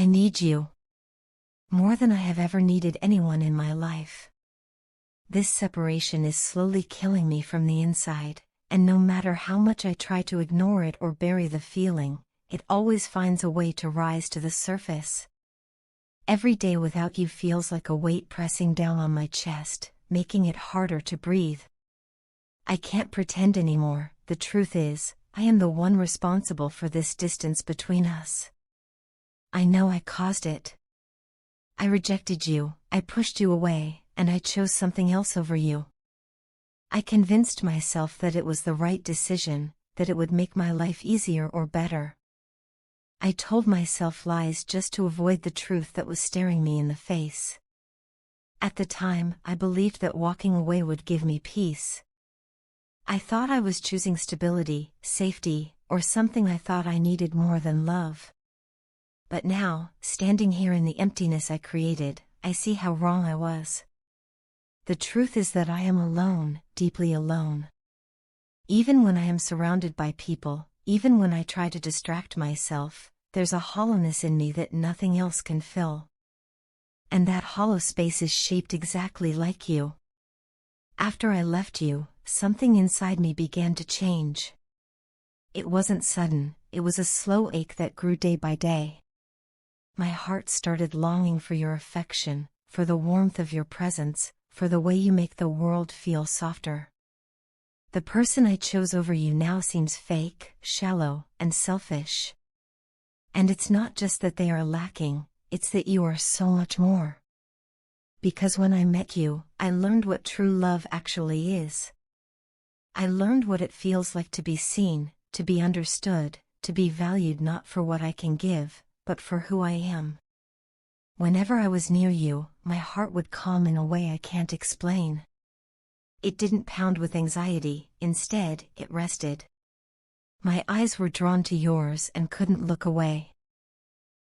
I need you. More than I have ever needed anyone in my life. This separation is slowly killing me from the inside, and no matter how much I try to ignore it or bury the feeling, it always finds a way to rise to the surface. Every day without you feels like a weight pressing down on my chest, making it harder to breathe. I can't pretend anymore. The truth is, I am the one responsible for this distance between us. I know I caused it. I rejected you, I pushed you away, and I chose something else over you. I convinced myself that it was the right decision, that it would make my life easier or better. I told myself lies just to avoid the truth that was staring me in the face. At the time, I believed that walking away would give me peace. I thought I was choosing stability, safety, or something I thought I needed more than love. But now, standing here in the emptiness I created, I see how wrong I was. The truth is that I am alone, deeply alone. Even when I am surrounded by people, even when I try to distract myself, there's a hollowness in me that nothing else can fill. And that hollow space is shaped exactly like you. After I left you, something inside me began to change. It wasn't sudden, it was a slow ache that grew day by day. My heart started longing for your affection, for the warmth of your presence, for the way you make the world feel softer. The person I chose over you now seems fake, shallow, and selfish. And it's not just that they are lacking, it's that you are so much more. Because when I met you, I learned what true love actually is. I learned what it feels like to be seen, to be understood, to be valued not for what I can give, but for who I am. Whenever I was near you, my heart would calm in a way I can't explain. It didn't pound with anxiety, instead, it rested. My eyes were drawn to yours and couldn't look away.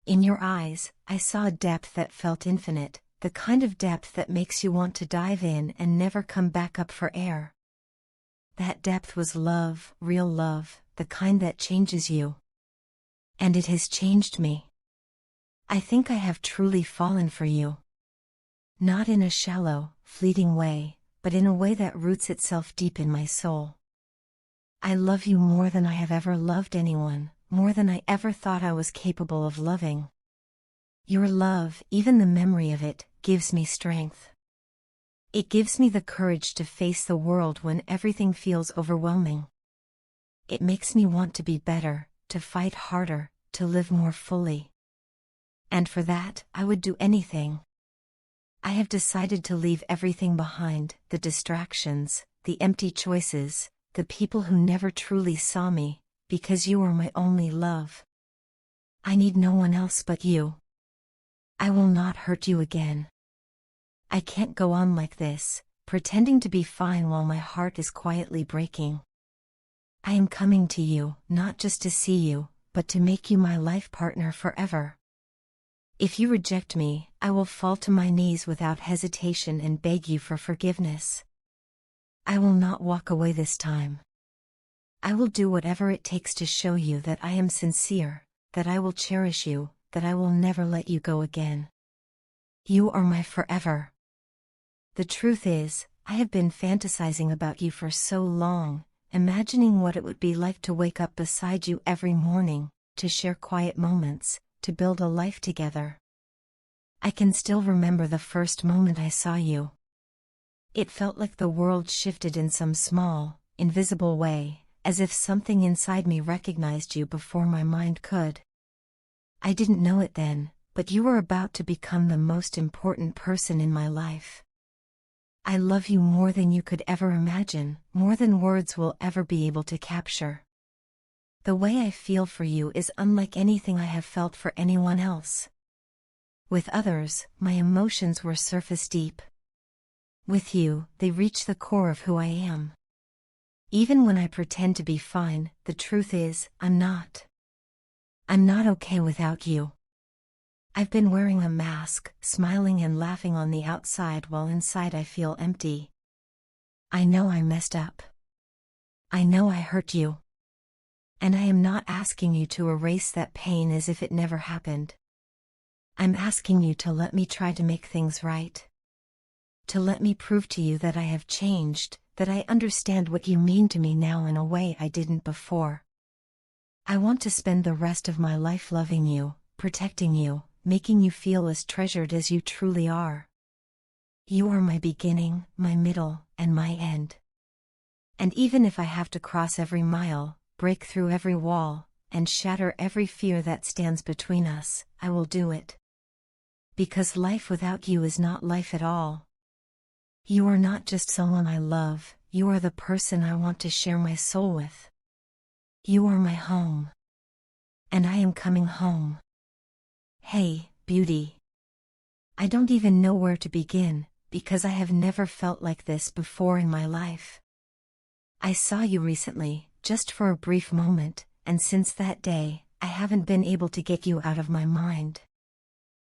In your eyes, I saw a depth that felt infinite, the kind of depth that makes you want to dive in and never come back up for air. That depth was love, real love, the kind that changes you. And it has changed me. I think I have truly fallen for you. Not in a shallow, fleeting way, but in a way that roots itself deep in my soul. I love you more than I have ever loved anyone, more than I ever thought I was capable of loving. Your love, even the memory of it, gives me strength. It gives me the courage to face the world when everything feels overwhelming. It makes me want to be better, to fight harder, to live more fully. And for that, I would do anything. I have decided to leave everything behind, the distractions, the empty choices, the people who never truly saw me, because you are my only love. I need no one else but you. I will not hurt you again. I can't go on like this, pretending to be fine while my heart is quietly breaking. I am coming to you, not just to see you, but to make you my life partner forever. If you reject me, I will fall to my knees without hesitation and beg you for forgiveness. I will not walk away this time. I will do whatever it takes to show you that I am sincere, that I will cherish you, that I will never let you go again. You are my forever. The truth is, I have been fantasizing about you for so long, imagining what it would be like to wake up beside you every morning, to share quiet moments, to build a life together. I can still remember the first moment I saw you. It felt like the world shifted in some small, invisible way, as if something inside me recognized you before my mind could. I didn't know it then, but you were about to become the most important person in my life. I love you more than you could ever imagine, more than words will ever be able to capture. The way I feel for you is unlike anything I have felt for anyone else. With others, my emotions were surface deep. With you, they reach the core of who I am. Even when I pretend to be fine, the truth is, I'm not. I'm not okay without you. I've been wearing a mask, smiling and laughing on the outside while inside I feel empty. I know I messed up. I know I hurt you. And I am not asking you to erase that pain as if it never happened. I'm asking you to let me try to make things right. To let me prove to you that I have changed, that I understand what you mean to me now in a way I didn't before. I want to spend the rest of my life loving you, protecting you, making you feel as treasured as you truly are. You are my beginning, my middle, and my end. And even if I have to cross every mile, break through every wall, and shatter every fear that stands between us, I will do it. Because life without you is not life at all. You are not just someone I love, you are the person I want to share my soul with. You are my home. And I am coming home. Hey, beauty. I don't even know where to begin, because I have never felt like this before in my life. I saw you recently, just for a brief moment, and since that day, I haven't been able to get you out of my mind.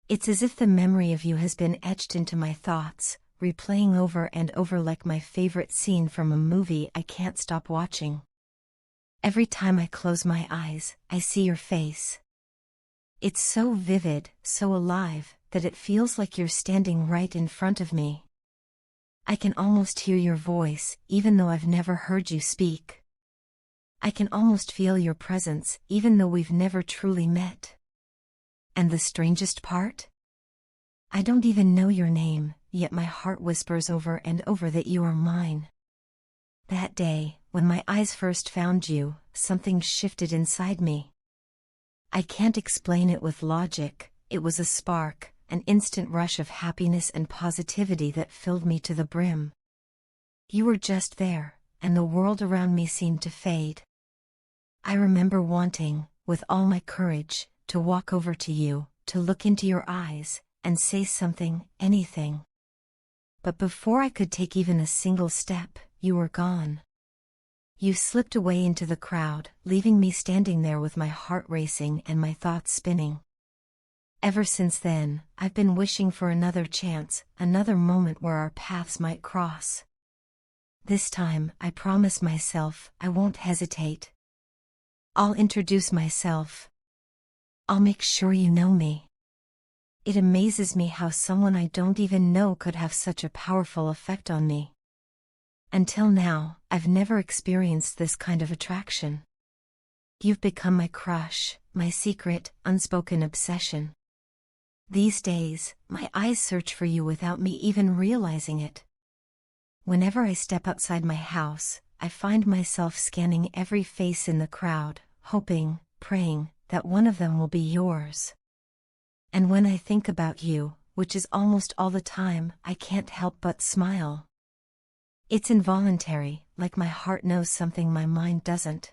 It's as if the memory of you has been etched into my thoughts, replaying over and over like my favorite scene from a movie I can't stop watching. Every time I close my eyes, I see your face. It's so vivid, so alive, that it feels like you're standing right in front of me. I can almost hear your voice, even though I've never heard you speak. I can almost feel your presence, even though we've never truly met. And the strangest part? I don't even know your name, yet my heart whispers over and over that you are mine. That day, when my eyes first found you, something shifted inside me. I can't explain it with logic, it was a spark, an instant rush of happiness and positivity that filled me to the brim. You were just there, and the world around me seemed to fade. I remember wanting, with all my courage, to walk over to you, to look into your eyes, and say something, anything. But before I could take even a single step, you were gone. You slipped away into the crowd, leaving me standing there with my heart racing and my thoughts spinning. Ever since then, I've been wishing for another chance, another moment where our paths might cross. This time, I promise myself, I won't hesitate. I'll introduce myself. I'll make sure you know me. It amazes me how someone I don't even know could have such a powerful effect on me. Until now, I've never experienced this kind of attraction. You've become my crush, my secret, unspoken obsession. These days, my eyes search for you without me even realizing it. Whenever I step outside my house, I find myself scanning every face in the crowd, hoping, praying, that one of them will be yours. And when I think about you, which is almost all the time, I can't help but smile. It's involuntary, like my heart knows something my mind doesn't.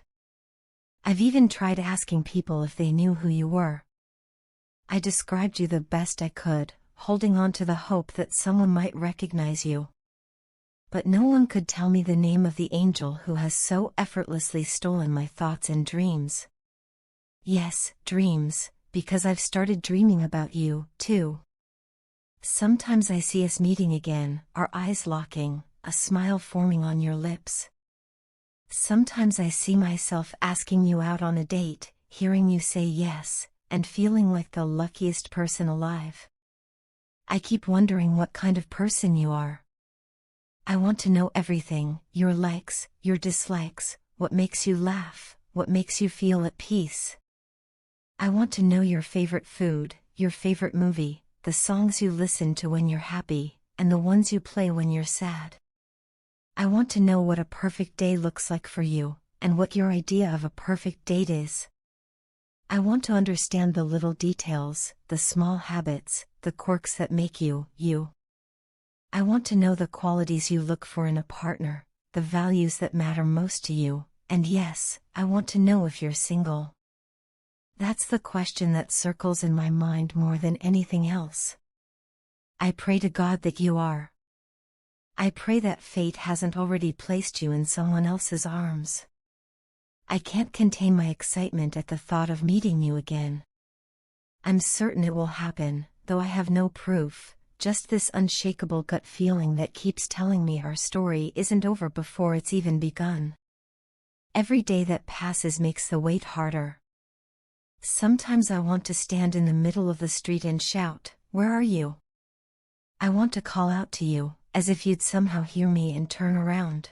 I've even tried asking people if they knew who you were. I described you the best I could, holding on to the hope that someone might recognize you. But no one could tell me the name of the angel who has so effortlessly stolen my thoughts and dreams. Yes, dreams, because I've started dreaming about you, too. Sometimes I see us meeting again, our eyes locking, a smile forming on your lips. Sometimes I see myself asking you out on a date, hearing you say yes, and feeling like the luckiest person alive. I keep wondering what kind of person you are. I want to know everything, your likes, your dislikes, what makes you laugh, what makes you feel at peace. I want to know your favorite food, your favorite movie, the songs you listen to when you're happy, and the ones you play when you're sad. I want to know what a perfect day looks like for you, and what your idea of a perfect date is. I want to understand the little details, the small habits, the quirks that make you, you. I want to know the qualities you look for in a partner, the values that matter most to you, and yes, I want to know if you're single. That's the question that circles in my mind more than anything else. I pray to God that you are. I pray that fate hasn't already placed you in someone else's arms. I can't contain my excitement at the thought of meeting you again. I'm certain it will happen, though I have no proof, just this unshakable gut feeling that keeps telling me our story isn't over before it's even begun. Every day that passes makes the wait harder. Sometimes I want to stand in the middle of the street and shout, "Where are you?" I want to call out to you, as if you'd somehow hear me and turn around.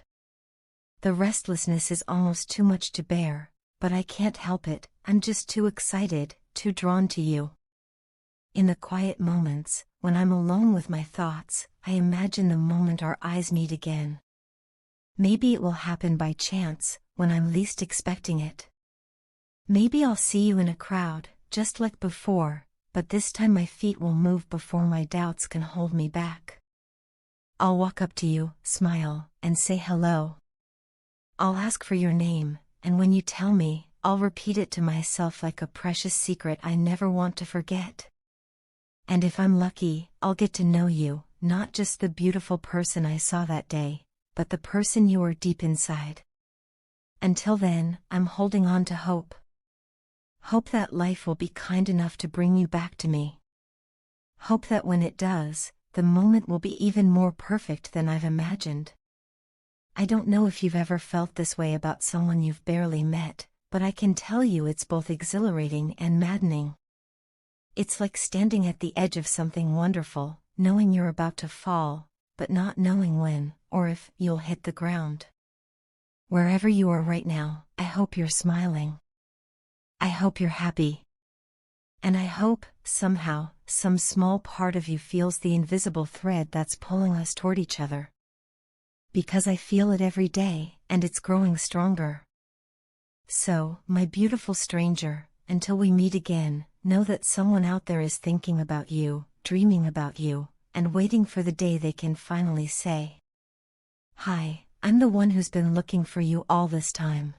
The restlessness is almost too much to bear, but I can't help it, I'm just too excited, too drawn to you. In the quiet moments, when I'm alone with my thoughts, I imagine the moment our eyes meet again. Maybe it will happen by chance, when I'm least expecting it. Maybe I'll see you in a crowd, just like before, but this time my feet will move before my doubts can hold me back. I'll walk up to you, smile, and say hello. I'll ask for your name, and when you tell me, I'll repeat it to myself like a precious secret I never want to forget. And if I'm lucky, I'll get to know you, not just the beautiful person I saw that day, but the person you are deep inside. Until then, I'm holding on to hope. Hope that life will be kind enough to bring you back to me. Hope that when it does, the moment will be even more perfect than I've imagined. I don't know if you've ever felt this way about someone you've barely met, but I can tell you it's both exhilarating and maddening. It's like standing at the edge of something wonderful, knowing you're about to fall, but not knowing when, or if, you'll hit the ground. Wherever you are right now, I hope you're smiling. I hope you're happy. And I hope, somehow, some small part of you feels the invisible thread that's pulling us toward each other. Because I feel it every day, and it's growing stronger. So, my beautiful stranger, until we meet again, know that someone out there is thinking about you, dreaming about you, and waiting for the day they can finally say, "Hi, I'm the one who's been looking for you all this time."